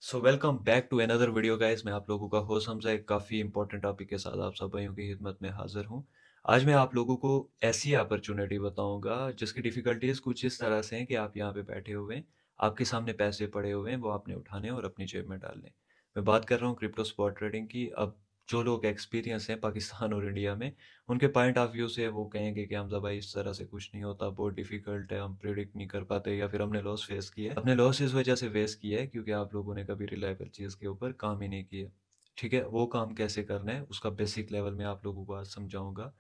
So welcome back to another video guys. मैं आप लोगों का होस्ट हमजा एक काफ़ी इंपॉर्टेंट टॉपिक के साथ आप सब भाइयों की खिदमत में हाजिर हूँ। आज मैं आप लोगों को ऐसी अपॉर्चुनिटी बताऊंगा जिसकी डिफ़िकल्टीज कुछ इस तरह से हैं कि आप यहाँ पे बैठे हुए हैं, आपके सामने पैसे पड़े हुए हैं, वो आपने उठाने और अपनी जेब में डालने। मैं बात कर रहा हूँ क्रिप्टो स्पॉट ट्रेडिंग की। अब जो लोग एक्सपीरियंस हैं पाकिस्तान और इंडिया में, उनके पॉइंट ऑफ व्यू से वो कहेंगे कि हमजा भाई इस तरह से कुछ नहीं होता, बहुत डिफिकल्ट है, हम प्रिडिक्ट नहीं कर पाते, या फिर हमने लॉस फेस किया है। हमने लॉस इस वजह से फेस किया है क्योंकि आप लोगों ने कभी रिलायबल चीज़ के ऊपर काम ही नहीं किया। ठीक है, वो काम कैसे करना है उसका बेसिक लेवल में आप लोगों को आज समझाऊंगा।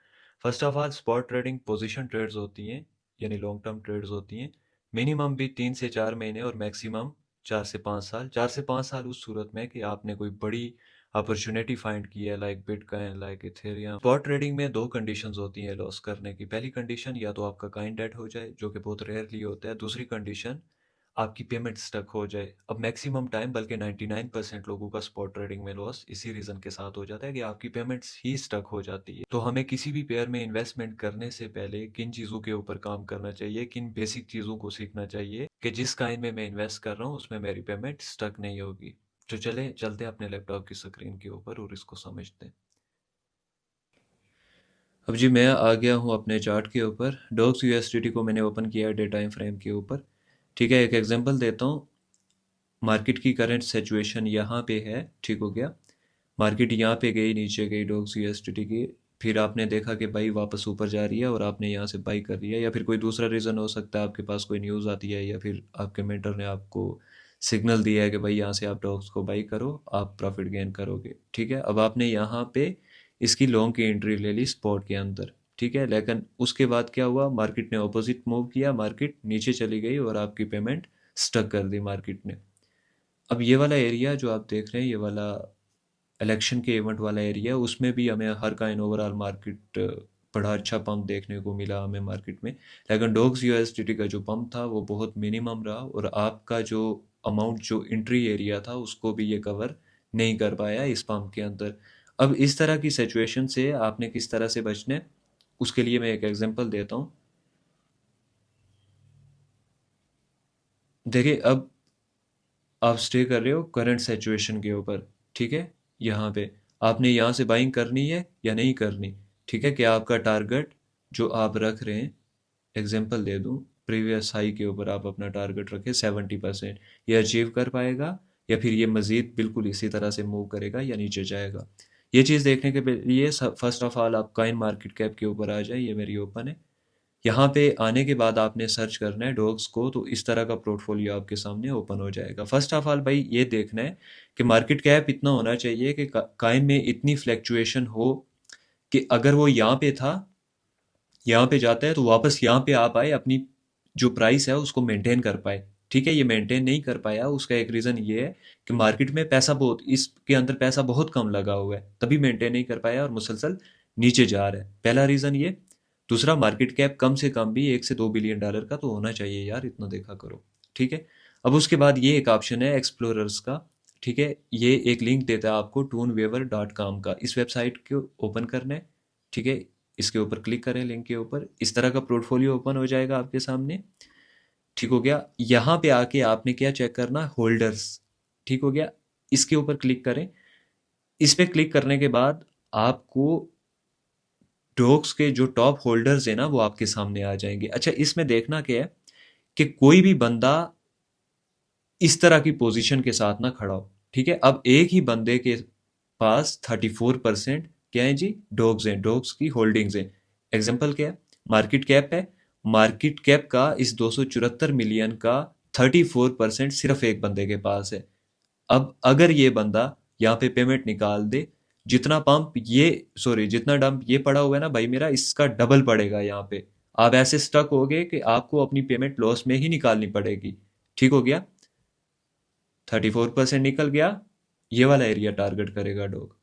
First of all, spot trading position trades होती हैं, यानी लॉन्ग टर्म ट्रेड्स होती हैं। मिनिमम भी 3 से 4 महीने और मैक्सिमम 4 से 5 साल। 4 से 5 साल उस सूरत में कि आपने कोई बड़ी अपॉर्चुनिटी फाइंड की है, like bitcoin, like Ethereum. Spot trading में दो कंडीशंस होती हैं लॉस करने की। पहली कंडीशन, या तो आपका कॉइन डेड हो जाए, जो कि बहुत रेयरली होता है। दूसरी कंडीशन, आपकी पेमेंट स्टक हो जाए। अब मैक्सिमम टाइम, बल्कि 99% लोगों का स्पॉट ट्रेडिंग में लॉस इसी रीज़न के साथ हो जाता है कि आपकी पेमेंट्स ही स्टक हो जाती है। तो हमें किसी भी पेयर में इन्वेस्टमेंट करने से पहले किन चीज़ों के ऊपर काम करना चाहिए, किन बेसिक चीज़ों को सीखना चाहिए कि जिस काइन में मैं इन्वेस्ट कर रहा हूँ उसमें मेरी पेमेंट स्टक नहीं होगी। तो चलते हैं अपने लैपटॉप की स्क्रीन के ऊपर और इसको समझते हैं। अब जी मैं आ गया हूँ अपने चार्ट के ऊपर। डॉक्स यूएसडीटी को मैंने ओपन किया है डे टाइम फ्रेम के ऊपर। ठीक है, एक एग्जांपल देता हूँ। मार्केट की करंट सिचुएशन यहाँ पे है, ठीक हो गया। मार्केट यहाँ पे गई, नीचे गई डॉक्स यूएसडीटी की। फिर आपने देखा कि भाई वापस ऊपर जा रही है और आपने यहाँ से बाई कर लिया, या फिर कोई दूसरा रीज़न हो सकता है, आपके पास कोई न्यूज़ आती है या फिर आपके मेंटर ने आपको सिग्नल दिया है कि भाई यहाँ से आप डॉक्स को बाई करो, आप प्रॉफिट गेन करोगे। ठीक है, अब आपने यहाँ पे इसकी लॉन्ग की एंट्री ले ली स्पॉट के अंदर। ठीक है, लेकिन उसके बाद क्या हुआ, मार्केट ने ऑपोजिट मूव किया, मार्केट नीचे चली गई और आपकी पेमेंट स्टक कर दी मार्केट ने। अब ये वाला एरिया जो आप देख रहे हैं, ये वाला इलेक्शन के इवेंट वाला एरिया, उसमें भी हमें हर काइन ओवरऑल मार्केट बड़ा अच्छा पंप देखने को मिला हमें मार्केट में। लेकिन डॉक्स यूएसडीटी का जो पंप था वो बहुत मिनिमम रहा, और आपका जो अमाउंट, जो एंट्री एरिया था, उसको भी ये कवर नहीं कर पाया इस पंप के अंदर। अब इस तरह की सिचुएशन से आपने किस तरह से बचना है, उसके लिए मैं एक एग्जांपल देता हूँ। देखिए, अब आप स्टे कर रहे हो करंट सिचुएशन के ऊपर। ठीक है, यहाँ पे आपने यहाँ से बाइंग करनी है या नहीं करनी। ठीक है, क्या आपका टारगेट जो आप रख रहे हैं, एग्जांपल दे दूँ, प्रीवियस हाई के ऊपर आप अपना टारगेट रखें 70%, ये अचीव कर पाएगा, या फिर ये मज़ीद बिल्कुल इसी तरह से मूव करेगा या नीचे जाएगा। ये चीज़ देखने के लिए फर्स्ट ऑफ ऑल आप कॉइन मार्केट कैप के ऊपर आ जाए। ये मेरी ओपन है। यहाँ पे आने के बाद आपने सर्च करना है डॉग्स को, तो इस तरह का पोर्टफोलियो आपके सामने ओपन हो जाएगा। फर्स्ट ऑफ ऑल भाई ये देखना है कि मार्केट कैप इतना होना चाहिए कि काइन में इतनी फ्लैक्चुएशन हो कि अगर वो यहाँ पे था, यहाँ पे जाता है तो वापस यहाँ पे आ पाए, अपनी जो प्राइस है उसको मेंटेन कर पाए। ठीक है, ये मेंटेन नहीं कर पाया, उसका एक रीज़न ये है कि मार्केट में पैसा बहुत, इसके अंदर पैसा बहुत कम लगा हुआ है, तभी मेंटेन नहीं कर पाया और मुसलसल नीचे जा रहा है। पहला रीज़न ये। दूसरा, मार्केट कैप कम से कम भी $1 से $2 बिलियन का तो होना चाहिए यार, इतना देखा करो। ठीक है, अब उसके बाद ये एक ऑप्शन है एक्सप्लोरर्स का। ठीक है, ये एक लिंक देता है आपको toonwaver.com का। इस वेबसाइट को ओपन करना है। ठीक है, इसके ऊपर क्लिक करें, लिंक के ऊपर, इस तरह का पोर्टफोलियो ओपन हो जाएगा आपके सामने। ठीक हो गया, यहाँ पे आके आपने क्या चेक करना, होल्डर्स। ठीक हो गया, इसके ऊपर क्लिक करें। इस पे क्लिक करने के बाद आपको डॉक्स के जो टॉप होल्डर्स है ना, वो आपके सामने आ जाएंगे। अच्छा, इसमें देखना क्या है कि कोई भी बंदा इस तरह की पोजीशन के साथ ना खड़ा हो। ठीक है, अब एक ही बंदे के पास 34% क्या है जी, डॉग्स हैं, डॉग्स की होल्डिंग्स हैं। एग्जांपल क्या है, मार्केट कैप है, मार्केट कैप का इस 274 मिलियन का 34% सिर्फ एक बंदे के पास है। अब अगर ये बंदा यहाँ पे पेमेंट निकाल दे, जितना पंप ये, सॉरी, जितना डंप ये पड़ा हुआ है ना भाई मेरा, इसका डबल पड़ेगा यहाँ पे। आप ऐसे स्टक हो गए कि आपको अपनी पेमेंट लॉस में ही निकालनी पड़ेगी। ठीक हो गया, 34% निकल गया, ये वाला एरिया टारगेट करेगा डॉग।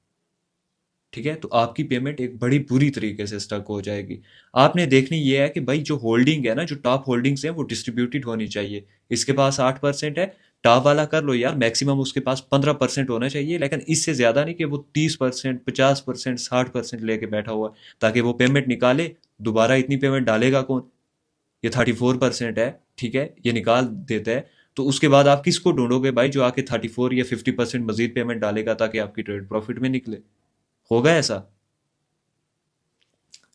ठीक है, तो आपकी पेमेंट एक बड़ी बुरी तरीके से स्टक हो जाएगी। आपने देखनी ये है कि भाई जो होल्डिंग है ना, जो टॉप होल्डिंग्स है, वो डिस्ट्रीब्यूटेड होनी चाहिए। इसके पास 8% है, टॉप वाला कर लो यार, मैक्सिमम उसके पास 15% होना चाहिए, लेकिन इससे ज्यादा नहीं कि वो 30%, 50%, 60% लेके बैठा हुआ है, ताकि वो पेमेंट निकाले। दोबारा इतनी पेमेंट डालेगा कौन, ये 34% है। ठीक है, ये निकाल देता है, तो उसके बाद आप किसको ढूंढोगे भाई जो आके 34 या 50% मजीद पेमेंट डालेगा ताकि आपकी ट्रेड प्रॉफिट में निकले? होगा ऐसा?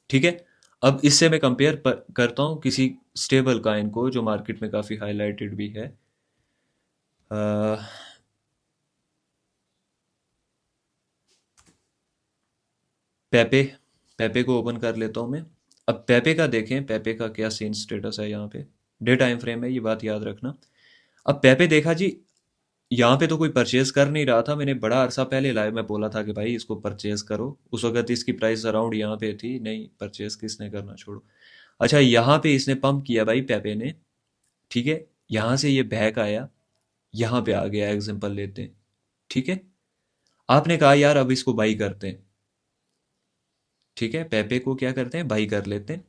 ठीक है। अब इससे मैं कंपेयर करता हूँ किसी स्टेबल कॉइन को जो मार्केट में काफ़ी हाईलाइटेड भी है। अ, पेपे पेपे को ओपन कर लेता हूँ मैं। अब पेपे का देखें, पेपे का क्या सीन स्टेटस है यहाँ पे। डे टाइम फ्रेम है, ये बात याद रखना। अब पेपे देखा जी, यहाँ पे तो कोई परचेज कर नहीं रहा था। मैंने बड़ा अरसा पहले लाइव में बोला था कि भाई इसको परचेज करो, उस वक्त इसकी प्राइस अराउंड यहाँ पे थी। नहीं, परचेज किसने करना, छोड़ो। अच्छा, यहाँ पे इसने पंप किया भाई पेपे ने, ठीक है। यहाँ से ये बैक आया, यहाँ पे आ गया, एग्जांपल लेते हैं, ठीक है। आपने कहा यार अब इसको बाई करते हैं, ठीक है, पेपे को क्या करते हैं, बाई कर लेते हैं।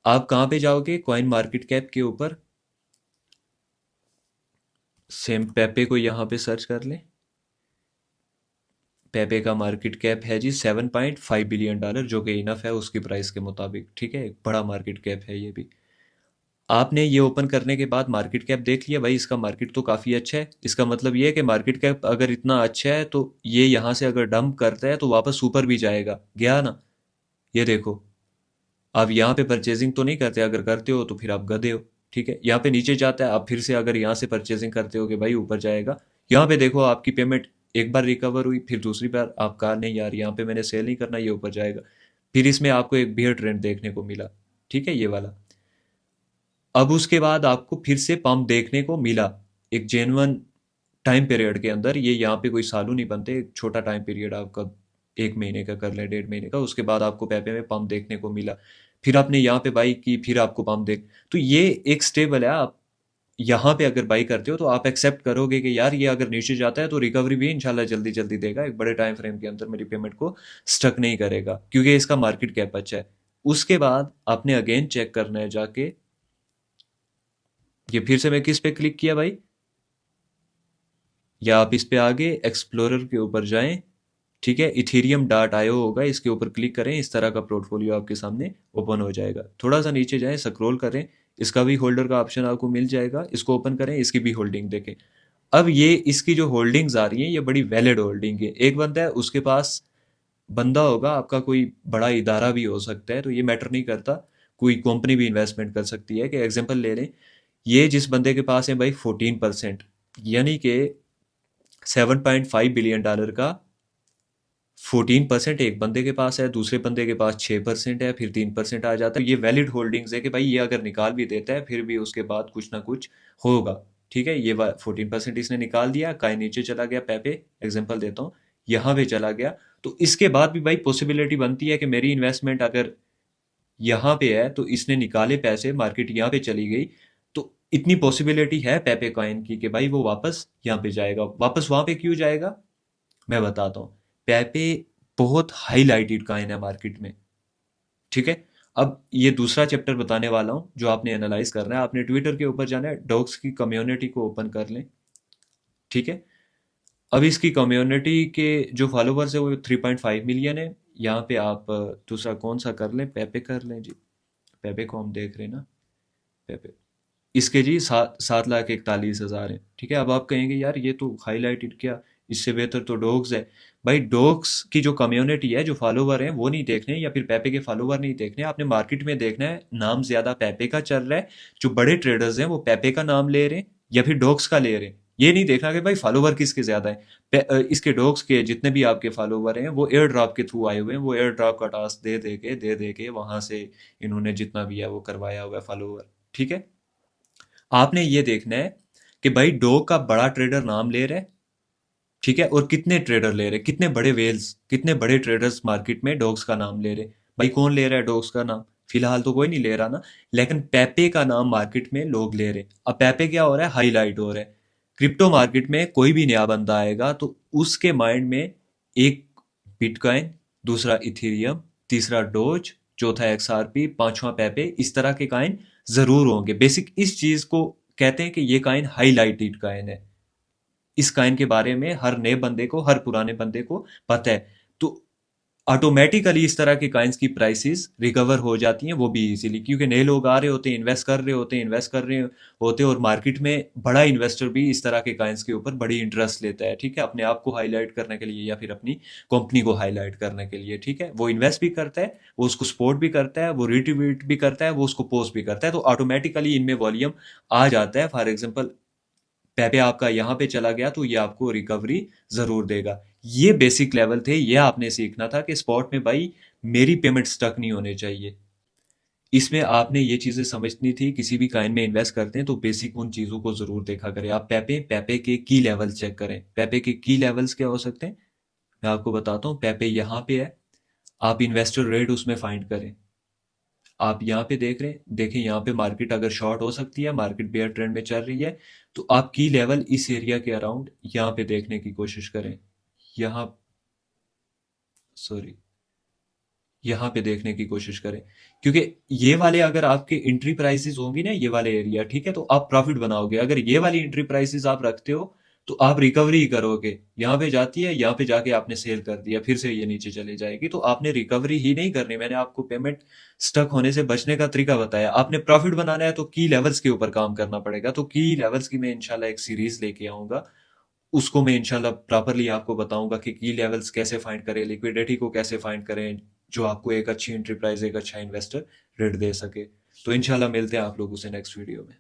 आप कहाँ पे जाओगे, कॉइन मार्केट कैप के ऊपर, सेम पेपे को यहाँ पे सर्च कर लें। पेपे का मार्केट कैप है जी $7.5 बिलियन, जो कि इनफ है उसकी प्राइस के मुताबिक, ठीक है। एक बड़ा मार्केट कैप है ये भी। आपने ये ओपन करने के बाद मार्केट कैप देख लिया भाई, इसका मार्केट तो काफ़ी अच्छा है। इसका मतलब ये है कि मार्केट कैप अगर इतना अच्छा है तो ये यहाँ से अगर डंप करता है तो वापस ऊपर भी जाएगा, गया ना। ये देखो, आप यहाँ पे परचेजिंग तो नहीं करते, अगर करते हो तो फिर आप गधे हो, ठीक है। यहाँ पे नीचे जाता है, आप फिर से अगर यहाँ से परचेजिंग करते हो कि भाई ऊपर जाएगा, यहाँ पे देखो आपकी पेमेंट एक बार रिकवर हुई, फिर दूसरी बार आप कहा नहीं यार यहाँ पे मैंने सेल नहीं करना, ये ऊपर जाएगा। फिर इसमें आपको एक बियर ट्रेंड देखने को मिला, ठीक है, ये वाला। अब उसके बाद आपको फिर से पंप देखने को मिला एक जेन्युइन टाइम पीरियड के अंदर। ये यहाँ पे कोई सालों नहीं बनते, एक छोटा टाइम पीरियड आपका 1 महीने का कर लें, 1.5 महीने का, उसके बाद आपको पेपे में पंप देखने को मिला। फिर आपने यहाँ पे बाई की, फिर आपको पंप देख, तो ये एक स्टेबल है। आप यहाँ पे अगर बाई करते हो तो आप एक्सेप्ट करोगे कि यार ये अगर नीचे जाता है तो रिकवरी भी इंशाल्लाह जल्दी जल्दी देगा, एक बड़े टाइम फ्रेम के अंदर मेरी पेमेंट को स्टक नहीं करेगा, क्योंकि इसका मार्केट कैप अच्छा है। उसके बाद आपने अगेन चेक करना है जाके, ये फिर से मैं किस पे क्लिक किया भाई, या आप इस पे आगे एक्सप्लोरर के ऊपर जाएं, ठीक है, ethereum.io होगा, इसके ऊपर क्लिक करें, इस तरह का पोर्टफोलियो आपके सामने ओपन हो जाएगा। थोड़ा सा नीचे जाएं, स्क्रॉल करें, इसका भी होल्डर का ऑप्शन आपको मिल जाएगा, इसको ओपन करें, इसकी भी होल्डिंग देखें। अब ये इसकी जो होल्डिंग्स आ रही हैं ये बड़ी वैलिड होल्डिंग है। एक बंदा है उसके पास, बंदा होगा आपका, कोई बड़ा इदारा भी हो सकता है, तो ये मैटर नहीं करता, कोई कंपनी भी इन्वेस्टमेंट कर सकती है। कि एग्जांपल ले लें, ये जिस बंदे के पास है भाई 14%, यानी कि $7.5 बिलियन का 14% एक बंदे के पास है, दूसरे बंदे के पास 6% है, फिर 3% आ जाता है। ये वैलिड होल्डिंग्स है कि भाई ये अगर निकाल भी देता है फिर भी उसके बाद कुछ ना कुछ होगा, ठीक है। ये 14% इसने निकाल दिया, काय नीचे चला गया, पैपे एग्जांपल देता हूँ, यहाँ पे चला गया। तो इसके बाद भी भाई पॉसिबिलिटी बनती है कि मेरी इन्वेस्टमेंट अगर यहाँ पे है तो इसने निकाले पैसे, मार्केट यहाँ पे चली गई, तो इतनी पॉसिबिलिटी है पेपे कॉइन की कि भाई वो वापस यहाँ पे जाएगा। वापस वहां पे क्यों जाएगा, मैं बताता हूँ। पेपे बहुत हाईलाइटेड कॉइन है मार्केट में, ठीक है। अब ये दूसरा चैप्टर बताने वाला हूँ जो आपने एनालाइज करना है। आपने ट्विटर के ऊपर जाना है, डॉग्स की कम्युनिटी को ओपन कर लें, ठीक है। अब इसकी कम्युनिटी के जो फॉलोवर्स है वो 3.5 मिलियन है। यहाँ पे आप दूसरा कौन सा कर लें, पेपे कर लें जी। पेपे को हम देख रहे हैं ना, पेपे, इसके जी 7,41,000 है, ठीक है। अब आप कहेंगे यार ये तो हाईलाइटेड, क्या इससे बेहतर तो डॉग्स है। भाई डॉग्स की जो कम्युनिटी है, जो फॉलोवर है, वो नहीं देखने, या फिर पेपे के फॉलोवर नहीं देखने, आपने मार्केट में देखना है नाम ज्यादा पेपे का चल रहा है, जो बड़े ट्रेडर्स हैं वो पेपे का नाम ले रहे हैं या फिर डॉग्स का ले रहे हैं। ये नहीं देखना कि भाई फॉलोवर किसके ज्यादा है। इसके डॉग्स के जितने भी आपके फॉलोवर हैं वो एयर ड्रॉप के थ्रू आए हुए हैं, वो एयर ड्रॉप का टास्क दे दे के वहां से इन्होंने जितना भी है वो करवाया हुआ है फॉलोवर, ठीक है। आपने ये देखना है कि भाई डॉग का बड़ा ट्रेडर नाम ले रहा है, ठीक है, और कितने ट्रेडर ले रहे हैं, कितने बड़े वेल्स, कितने बड़े ट्रेडर्स मार्केट में डॉग्स का नाम ले रहे हैं। भाई कौन ले रहा है डॉग्स का नाम, फिलहाल तो कोई नहीं ले रहा ना, लेकिन पेपे का नाम मार्केट में लोग ले रहे हैं। अब पेपे क्या हो रहा है, हाईलाइट हो रहा है। क्रिप्टो मार्केट में कोई भी नया बंदा आएगा तो उसके माइंड में एक बिटकॉइन, दूसरा इथेरियम, तीसरा डोज, चौथा एक्सआरपी, पांचवा पेपे, इस तरह के कॉइन जरूर होंगे। बेसिक इस चीज को कहते हैं कि ये कॉइन हाईलाइटेड कॉइन है। इस कॉइन के बारे में हर नए बंदे को, हर पुराने बंदे को पता है। तो ऑटोमेटिकली इस तरह के कॉइन्स की प्राइसेस रिकवर हो जाती हैं, वो भी इजीली, क्योंकि नए लोग आ रहे होते हैं, इन्वेस्ट कर रहे होते हैं, और मार्केट में बड़ा इन्वेस्टर भी इस तरह के कॉइन्स के ऊपर बड़ी इंटरेस्ट लेता है, ठीक है, अपने आप को हाईलाइट करने के लिए या फिर अपनी कंपनी को हाईलाइट करने के लिए, ठीक है, वो इन्वेस्ट भी करता है, वो उसको सपोर्ट भी करता है, वो रिट्वीट भी करता है, वो उसको पोस्ट भी करता है, तो ऑटोमेटिकली इनमें वॉल्यूम आ जाता है। फॉर एग्जाम्पल पेपे आपका यहाँ पे चला गया तो ये आपको रिकवरी जरूर देगा। ये बेसिक लेवल थे, ये आपने सीखना था कि स्पॉट में भाई मेरी पेमेंट स्टक नहीं होने चाहिए। इसमें आपने ये चीजें समझनी थी, किसी भी काइन में इन्वेस्ट करते हैं तो बेसिक उन चीजों को जरूर देखा करें। आप पेपे के की लेवल चेक करें। पेपे के की लेवल्स क्या हो सकते हैं, मैं आपको बताता हूँ। पेपे यहाँ पे है, आप इन्वेस्टर रेट उसमें फाइंड करें। आप यहाँ पे देख रहे हैं, देखें यहाँ पे मार्केट अगर शॉर्ट हो सकती है, मार्केट बेयर ट्रेंड में चल रही है, तो आप की लेवल इस एरिया के अराउंड यहाँ पे देखने की कोशिश करें। यहाँ, सॉरी, यहाँ पे देखने की कोशिश करें, क्योंकि ये वाले अगर आपके एंट्री प्राइसेस होंगी ना, ये वाले एरिया, ठीक है, तो आप प्रॉफिट बनाओगे। अगर ये वाली एंट्री प्राइसेस आप रखते हो तो आप रिकवरी ही करोगे। यहाँ पे जाती है, यहाँ पे जाके आपने सेल कर दिया, फिर से ये नीचे चली जाएगी, तो आपने रिकवरी ही नहीं करनी। मैंने आपको पेमेंट स्टक होने से बचने का तरीका बताया। आपने प्रॉफिट बनाना है तो की लेवल्स के ऊपर काम करना पड़ेगा। तो की लेवल्स की मैं इंशाल्लाह एक सीरीज लेके आऊंगा, उसको मैं इंशाल्लाह प्रॉपरली आपको बताऊंगा कि की लेवल्स कैसे फाइंड करें, लिक्विडिटी को कैसे फाइंड करें, जो आपको एक अच्छी एंटरप्राइज, एक अच्छा इन्वेस्टर रेट दे सके। तो इंशाल्लाह मिलते हैं आप लोगों से नेक्स्ट वीडियो में।